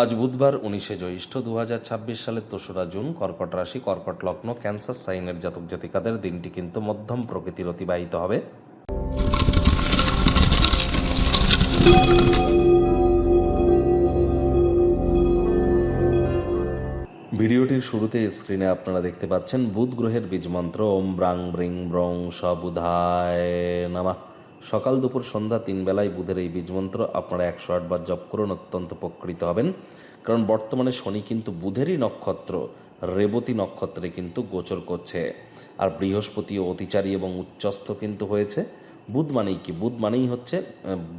আজ বুধবার 19শে জ্যৈষ্ঠ 2026 সালের 2রা জুন, কর্কট রাশি, কর্কট লগ্ন, ক্যান্সার সাইনের জাতক জাতিকাদের দিনটি কিন্তু মধ্যম প্রকৃতির অতিবাহিত হবে। ভিডিওটির শুরুতে স্ক্রিনে আপনারা দেখতে পাচ্ছেন বুধ গ্রহের বীজমন্ত্র ওম ব্রাং ব্রিং ব্রং স বুধায় নামা। সকাল দুপুর সন্ধ্যা 3 বেলায় বুধের এই বীজমন্ত্র আপনারা 108 বার জপ করুন, অত্যন্ত উপকৃত হবেন। কারণ বর্তমানে শনি কিন্তু বুধেরই নক্ষত্র রেবতী নক্ষত্রে কিন্তু গোচর করছে, আর বৃহস্পতিও অতিচারী এবং উচ্চস্থ কিন্তু হয়েছে। বুধ মানেই কি? বুধ মানেই হচ্ছে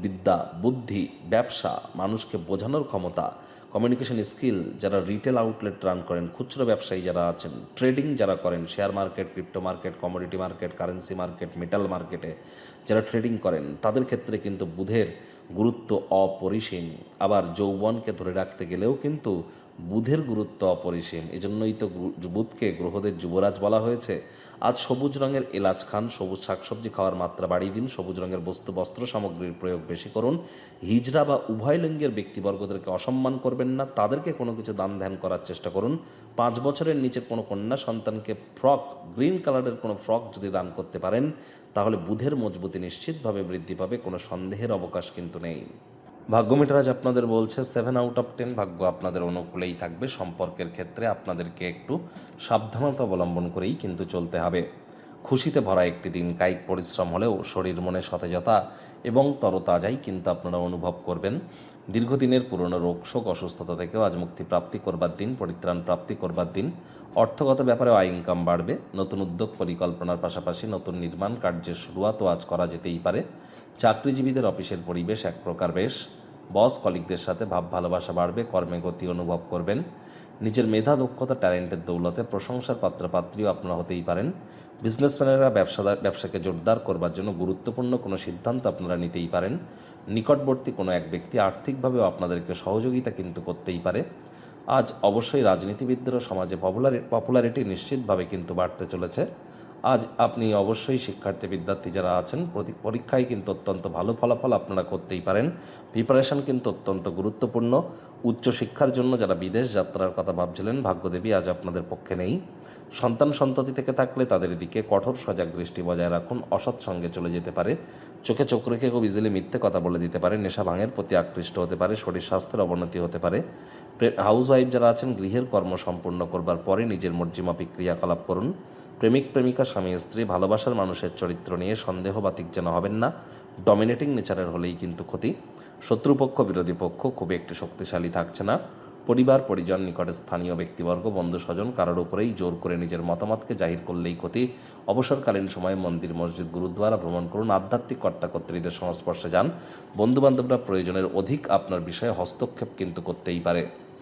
বিদ্যা, বুদ্ধি, ব্যবসা, মানুষকে বোঝানোর ক্ষমতা, কমিউনিকেশন স্কিল। যারা রিটেল আউটলেট রান করেন, খুচরো ব্যবসায়ী যারা আছেন, ট্রেডিং যারা করেন, share market, crypto market, commodity market, currency market, metal মার্কেটে যারা ট্রেডিং করেন, তাদের ক্ষেত্রে কিন্তু বুধের গুরুত্ব অপরিসীম। আবার যৌবনকে ধরে রাখতে গেলেও কিন্তু বুধের গুরুত্ব অপরিসীম। এজন্যই তো বুধকে গ্রহদের যুবরাজ বলা হয়েছে। আজ সবুজ রঙের এলাচ খান, সবুজ শাকসবজি খাওয়ার মাত্রা বাড়িয়ে দিন, সবুজ রঙের বস্ত্র সামগ্রীর প্রয়োগ বেশি করুন। হিজড়া বা উভয় লিঙ্গের ব্যক্তিবর্গদেরকে অসম্মান করবেন না, তাদেরকে কোনো কিছু দান ধ্যান করার চেষ্টা করুন। 5 বছরের নিচের কোনো কন্যা সন্তানকে গ্রিন কালারের কোনো ফ্রক যদি দান করতে পারেন, তাহলে বুধের মজবুতি নিশ্চিতভাবে বৃদ্ধি পাবে, কোনো সন্দেহের অবকাশ কিন্তু নেই। ভাগ্যমিটার আজ আপনাদের বলছে 7 আউট অফ 10, ভাগ্য আপনাদের অনুকূলেই থাকবে। সম্পর্কের ক্ষেত্রে আপনাদেরকে একটু সাবধানতা অবলম্বন করেই কিন্তু চলতে হবে। খুশিতে ভরা একটি দিন, কায়িক পরিশ্রম হলেও শরীর মনে সতেজতা এবং তরতাজাই কিন্তু আপনারা অনুভব করবেন। দীর্ঘদিনের পুরনো রোগ শোক অসুস্থতা থেকেও আজ মুক্তি প্রাপ্তি করবার দিন, পরিত্রাণ প্রাপ্তি করবার দিন। অর্থগত ব্যাপারে আয় ইনকাম বাড়বে। নতুন উদ্যোগ পরিকল্পনার পাশাপাশি নতুন নির্মাণ কার্যের শুরুয়াতও আজ করা যেতেই পারে। চাকরিজীবীদের অফিসের পরিবেশ এক প্রকার বেশ। বস কলিগদের সাথে ভাব ভালোবাসা বাড়বে, কর্মে গতি অনুভব করবেন। নিজের মেধা দক্ষতা ট্যালেন্টের দৌলতে প্রশংসার পাত্রপাত্রীও আপনারা হতেই পারেন। বিজনেসম্যানেরা ব্যবসাকে জোরদার করবার জন্য গুরুত্বপূর্ণ কোনো সিদ্ধান্ত আপনারা নিতেই পারেন। নিকটবর্তী কোনো এক ব্যক্তি আর্থিকভাবেও আপনাদেরকে সহযোগিতা কিন্তু করতেই পারে। আজ অবশ্যই রাজনীতিবিদদেরও সমাজে পপুলারিটি নিশ্চিতভাবে কিন্তু বাড়তে চলেছে। আজ আপনি অবশ্যই শিক্ষার্থী বিদ্যার্থী যারা আছেন, পরীক্ষায় কিন্তু অত্যন্ত ভালো ফলাফল আপনারা করতেই পারেন। প্রিপারেশন কিন্তু অত্যন্ত গুরুত্বপূর্ণ। উচ্চশিক্ষার জন্য যারা বিদেশ যাত্রার কথা ভাবছিলেন, ভাগ্যদেবী আজ আপনাদের পক্ষে নেই। সন্ততি থেকে থাকলে তাদের দিকে কঠোর সজাগ দৃষ্টি বজায় রাখুন, অসৎ সঙ্গে চলে যেতে পারে। চোখে চোখ রেখে খুব ইজিলি মিথ্যে কথা বলে দিতে পারে। নেশা ভাঙের প্রতি আকৃষ্ট হতে পারে। শরীর স্বাস্থ্যের অবনতি হতে পারে। হাউস ওয়াইফ যারা আছেন, গৃহের কর্ম সম্পূর্ণ করবার পরে নিজের মর্জিমাফিক ক্রিয়াকলাপ করুন। প্রেমিক প্রেমিকা, স্বামী স্ত্রী, ভালোবাসার মানুষের চরিত্র নিয়ে সন্দেহবাতিক যেন হবেন না। ডমিনেটিং নেচারের হলেই কিন্তু ক্ষতি। শত্রুপক্ষ বিরোধী পক্ষ খুব একটি শক্তিশালী থাকছে না। পরিবার পরিজন, নিকটের স্থানীয় ব্যক্তিবর্গ, বন্ধু স্বজন কারোর উপরেই জোর করে নিজের মতামতকে জাহির করলেই ক্ষতি। অবসরকালীন সময়ে মন্দির, মসজিদ, গুরুদ্বারা ভ্রমণ করুন। আধ্যাত্মিক কর্তাকর্ত্রীদের সংস্পর্শে যান। বন্ধুবান্ধবরা প্রয়োজনের অধিক আপনার বিষয়ে হস্তক্ষেপ কিন্তু করতেই পারে।